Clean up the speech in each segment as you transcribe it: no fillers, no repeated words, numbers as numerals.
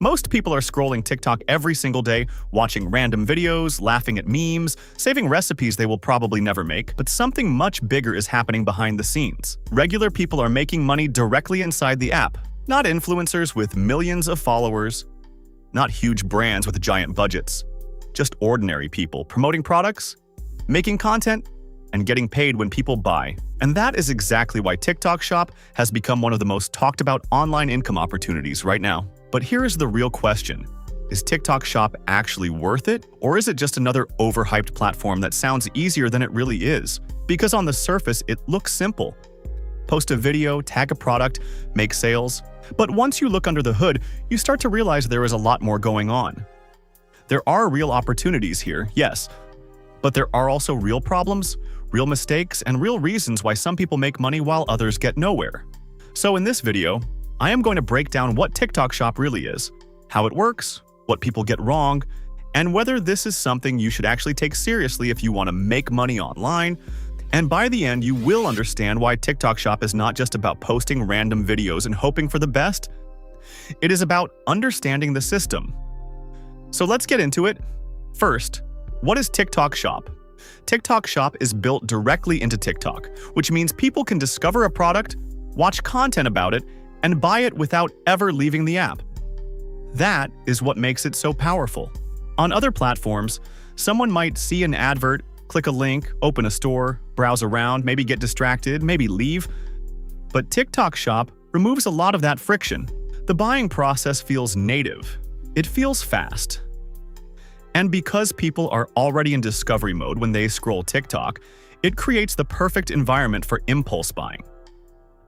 Most people are scrolling TikTok every single day, watching random videos, laughing at memes, saving recipes they will probably never make, but something much bigger is happening behind the scenes. Regular people are making money directly inside the app, not influencers with millions of followers, not huge brands with giant budgets, just ordinary people promoting products, making content, and getting paid when people buy. And that is exactly why TikTok Shop has become one of the most talked about online income opportunities right now. But here is the real question. Is TikTok Shop actually worth it? Or is it just another overhyped platform that sounds easier than it really is? Because on the surface, it looks simple. Post a video, tag a product, make sales. But once you look under the hood, you start to realize there is a lot more going on. There are real opportunities here, yes, but there are also real problems, real mistakes, and real reasons why some people make money while others get nowhere. So in this video, I am going to break down what TikTok Shop really is, how it works, what people get wrong, and whether this is something you should actually take seriously if you want to make money online. And by the end, you will understand why TikTok Shop is not just about posting random videos and hoping for the best. It is about understanding the system. So let's get into it. First, what is TikTok Shop? TikTok Shop is built directly into TikTok, which means people can discover a product, watch content about it, and buy it without ever leaving the app. That is what makes it so powerful. On other platforms, someone might see an advert, click a link, open a store, browse around, maybe get distracted, maybe leave. But TikTok Shop removes a lot of that friction. The buying process feels native. It feels fast. And because people are already in discovery mode when they scroll TikTok, it creates the perfect environment for impulse buying.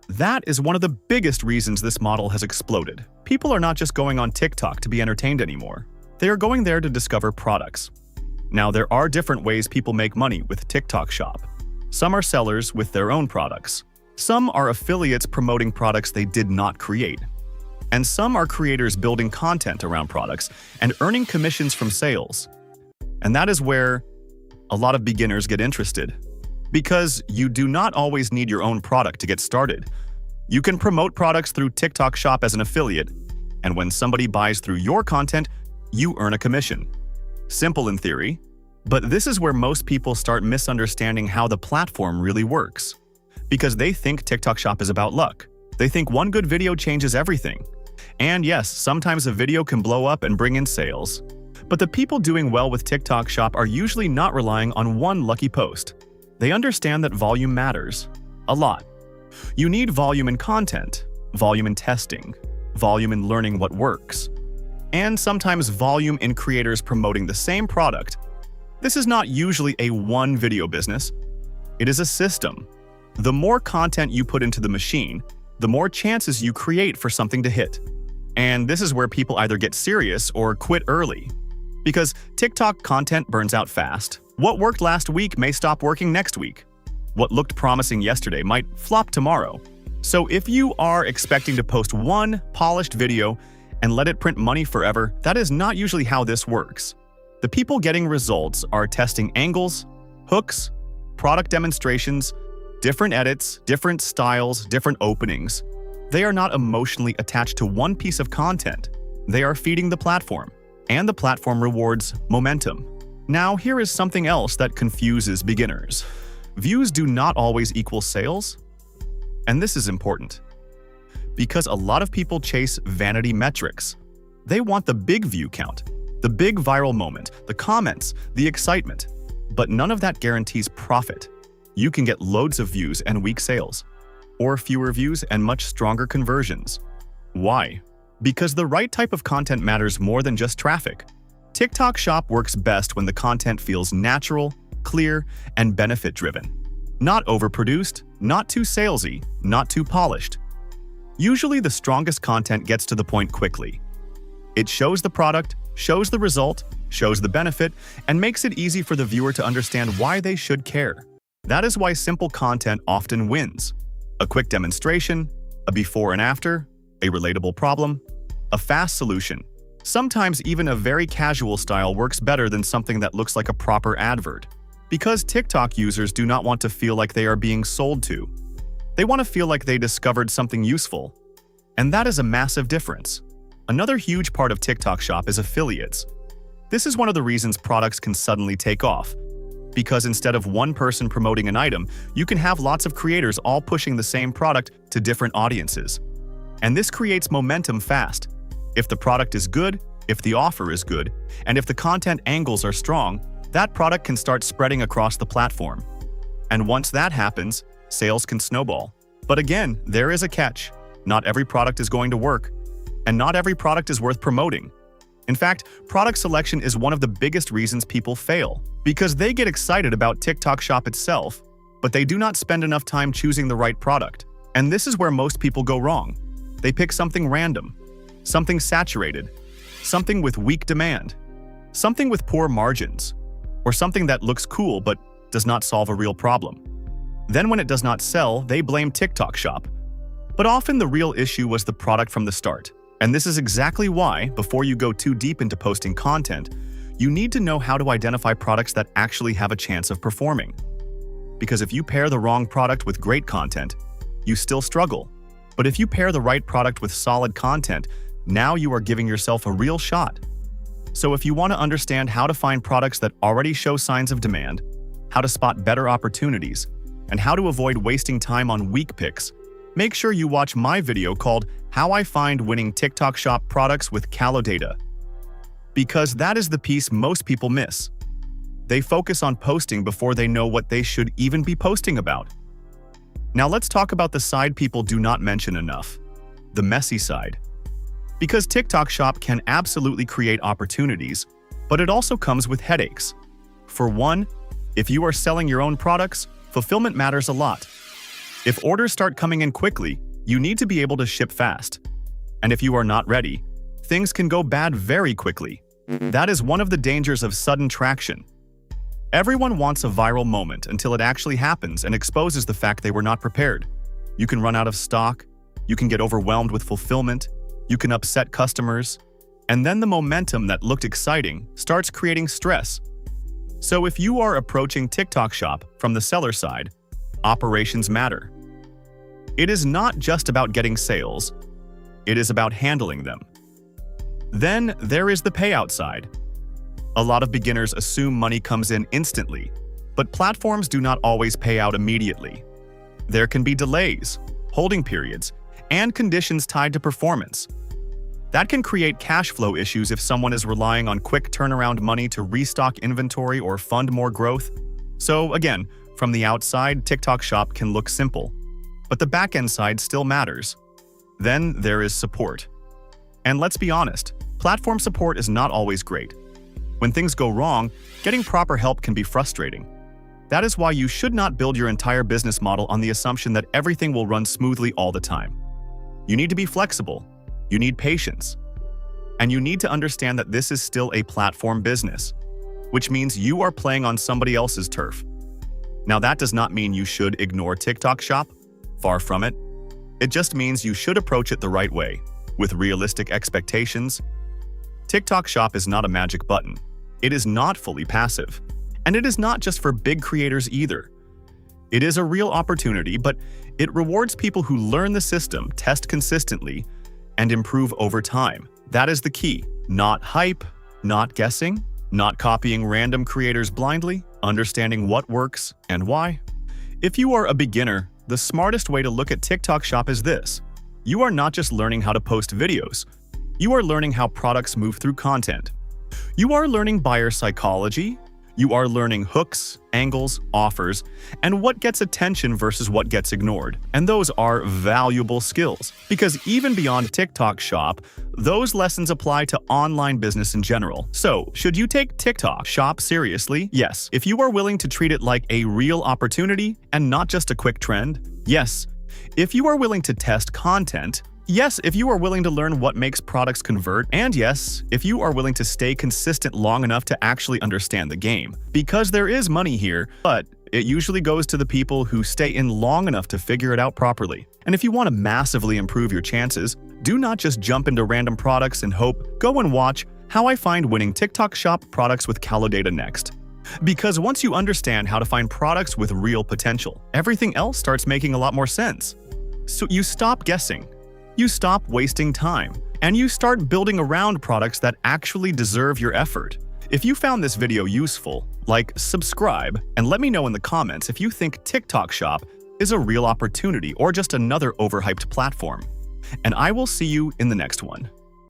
That is one of the biggest reasons this model has exploded. People are not just going on TikTok to be entertained anymore. They are going there to discover products. Now, there are different ways people make money with TikTok Shop. Some are sellers with their own products. Some are affiliates promoting products they did not create. And some are creators building content around products and earning commissions from sales. And that is where a lot of beginners get interested. Because you do not always need your own product to get started. You can promote products through TikTok Shop as an affiliate, and when somebody buys through your content, you earn a commission. Simple in theory, but this is where most people start misunderstanding how the platform really works. Because they think TikTok Shop is about luck. They think one good video changes everything. And yes, sometimes a video can blow up and bring in sales. But the people doing well with TikTok Shop are usually not relying on one lucky post. They understand that volume matters a lot. You need volume in content, volume in testing, volume in learning what works, and sometimes volume in creators promoting the same product. This is not usually a one video business. It is a system. The more content you put into the machine, the more chances you create for something to hit. And this is where people either get serious or quit early. Because TikTok content burns out fast. What worked last week may stop working next week. What looked promising yesterday might flop tomorrow. So if you are expecting to post one polished video and let it print money forever, that is not usually how this works. The people getting results are testing angles, hooks, product demonstrations, different edits, different styles, different openings. They are not emotionally attached to one piece of content. They are feeding the platform, and the platform rewards momentum. Now, here is something else that confuses beginners. Views do not always equal sales. And this is important. Because a lot of people chase vanity metrics. They want the big view count, the big viral moment, the comments, the excitement. But none of that guarantees profit. You can get loads of views and weak sales. Or fewer views and much stronger conversions. Why? Because the right type of content matters more than just traffic. TikTok Shop works best when the content feels natural, clear, and benefit-driven. Not overproduced, not too salesy, not too polished. Usually the strongest content gets to the point quickly. It shows the product, shows the result, shows the benefit, and makes it easy for the viewer to understand why they should care. That is why simple content often wins. A quick demonstration, a before and after, a relatable problem, a fast solution. Sometimes even a very casual style works better than something that looks like a proper advert. Because TikTok users do not want to feel like they are being sold to. They want to feel like they discovered something useful. And that is a massive difference. Another huge part of TikTok Shop is affiliates. This is one of the reasons products can suddenly take off. Because instead of one person promoting an item, you can have lots of creators all pushing the same product to different audiences. And this creates momentum fast. If the product is good, if the offer is good, and if the content angles are strong, that product can start spreading across the platform. And once that happens, sales can snowball. But again, there is a catch. Not every product is going to work, and not every product is worth promoting. In fact, product selection is one of the biggest reasons people fail, because they get excited about TikTok Shop itself, but they do not spend enough time choosing the right product. And this is where most people go wrong. They pick something random, something saturated, something with weak demand, something with poor margins, or something that looks cool but does not solve a real problem. Then when it does not sell, they blame TikTok Shop. But often the real issue was the product from the start. And this is exactly why, before you go too deep into posting content, you need to know how to identify products that actually have a chance of performing. Because if you pair the wrong product with great content, you still struggle. But if you pair the right product with solid content, now you are giving yourself a real shot. So if you want to understand how to find products that already show signs of demand, how to spot better opportunities, and how to avoid wasting time on weak picks, make sure you watch my video called How I Find Winning TikTok Shop Products with Callow Data. Because that is the piece most people miss. They focus on posting before they know what they should even be posting about. Now let's talk about the side people do not mention enough, the messy side. Because TikTok Shop can absolutely create opportunities, but it also comes with headaches. For one, if you are selling your own products, fulfillment matters a lot. If orders start coming in quickly, you need to be able to ship fast. And if you are not ready, things can go bad very quickly. That is one of the dangers of sudden traction. Everyone wants a viral moment until it actually happens and exposes the fact they were not prepared. You can run out of stock, you can get overwhelmed with fulfillment, you can upset customers, and then the momentum that looked exciting starts creating stress. So if you are approaching TikTok Shop from the seller side, operations matter. It is not just about getting sales, it is about handling them. Then there is the payout side. A lot of beginners assume money comes in instantly, but platforms do not always pay out immediately. There can be delays, holding periods, and conditions tied to performance. That can create cash flow issues if someone is relying on quick turnaround money to restock inventory or fund more growth. So again, from the outside, TikTok Shop can look simple, but the back-end side still matters. Then there is support. And let's be honest, platform support is not always great. When things go wrong, getting proper help can be frustrating. That is why you should not build your entire business model on the assumption that everything will run smoothly all the time. You need to be flexible, you need patience, and you need to understand that this is still a platform business, which means you are playing on somebody else's turf. Now that does not mean you should ignore TikTok Shop, far from it. It just means you should approach it the right way, with realistic expectations. TikTok Shop is not a magic button. It is not fully passive. And it is not just for big creators either. It is a real opportunity, but it rewards people who learn the system, test consistently, and improve over time. That is the key. Not hype, not guessing, not copying random creators blindly, understanding what works and why. If you are a beginner, the smartest way to look at TikTok Shop is this. You are not just learning how to post videos. You are learning how products move through content. You are learning buyer psychology. You are learning hooks, angles, offers, and what gets attention versus what gets ignored. And those are valuable skills, because even beyond TikTok Shop, those lessons apply to online business in general. So, should you take TikTok Shop seriously? Yes. If you are willing to treat it like a real opportunity and not just a quick trend? Yes. If you are willing to test content? Yes, if you are willing to learn what makes products convert, and yes, if you are willing to stay consistent long enough to actually understand the game. Because there is money here, but it usually goes to the people who stay in long enough to figure it out properly. And if you want to massively improve your chances, do not just jump into random products and hope. Go and watch How I Find Winning TikTok Shop Products with Callow Data next. Because once you understand how to find products with real potential, everything else starts making a lot more sense. So you stop guessing. You stop wasting time, and you start building around products that actually deserve your effort. If you found this video useful, subscribe, and let me know in the comments if you think TikTok Shop is a real opportunity or just another overhyped platform. And I will see you in the next one.